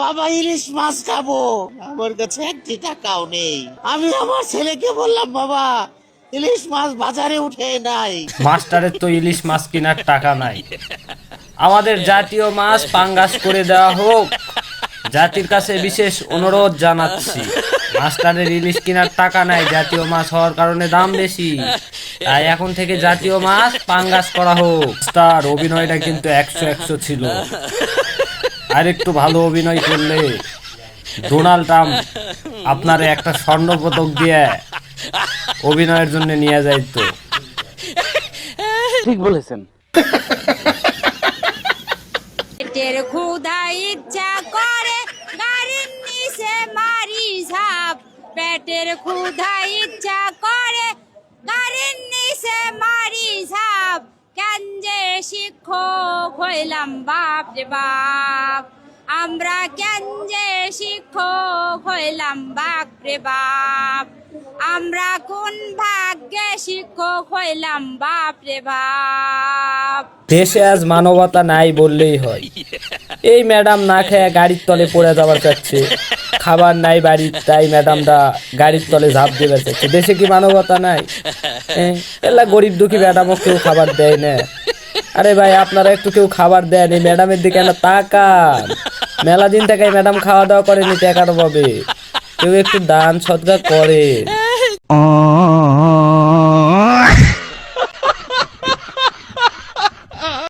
বাবা ইলিশ মাছ খাবো, আমার কাছে 1টি টাকাও নেই। আমি আমার ছেলেকে বললাম, বাবা ইলিশ মাছ বাজারে উঠে নাই। মাস্টারের তো ইলিশ মাছ কেনার টাকা নাই। আমাদের জাতীয় মাছ পাঙ্গাস করে দেওয়া হোক। জাতির কাছে বিশেষ অনুরোধ জানাচ্ছি। মাস্টারের ইলিশ কেনার টাকা নাই, জাতীয় মাছ হওয়ার কারণে দাম বেশি, তাই এখন থেকে জাতীয় মাছ পাঙ্গাস করা হোক। তার অভিনয়টা কিন্তু 100 ছিল। আর একটু ভালো অভিনয় করলে ডোনাল্ড ট্রাম্প আপনারে একটা স্বর্ণ পদক দিয়ে অভিনয়ের জন্য নিয়ে যাইতো। ঠিক বলেছেন। পেটের ক্ষুধা ইচ্ছা করে গাড়ির নিচে মারি ঝাপ, পেটের ক্ষুধা ইচ্ছা করে গাড়ির নিচে মারি ঝাপ, কেন যে শিক্ষক হইলাম বাপ রে বাপ, আমরা কেন যে শিক্ষক হইলাম বাপ রে বাপ, আমরা কোন ভাগ্যে শিক্ষক হইলাম বাপ রে বাপ। দেশে আজ মানবতা নাই বললেই হয়। এই ম্যাডাম না খেয়ে গাড়ির তলে পড়ে যাবার চাচ্ছে, খাবার নাই বাড়ির, তাই ম্যাডামটা গাড়ির তলে ঝাঁপ দেবার চাচ্ছে। দেশে কি মানবতা নাই? এলা গরিব দুঃখী ম্যাডামও কেউ খাবার দেয় না। আরে ভাই, আপনারা একটু কেউ খাবার দেন, এই ম্যাডামের দিকে না তাকান। মেলা দিন থেকে ম্যাডাম খাওয়া দাওয়া করেনি টাকার অভাবে, কেউ একটু দান সদকা করে।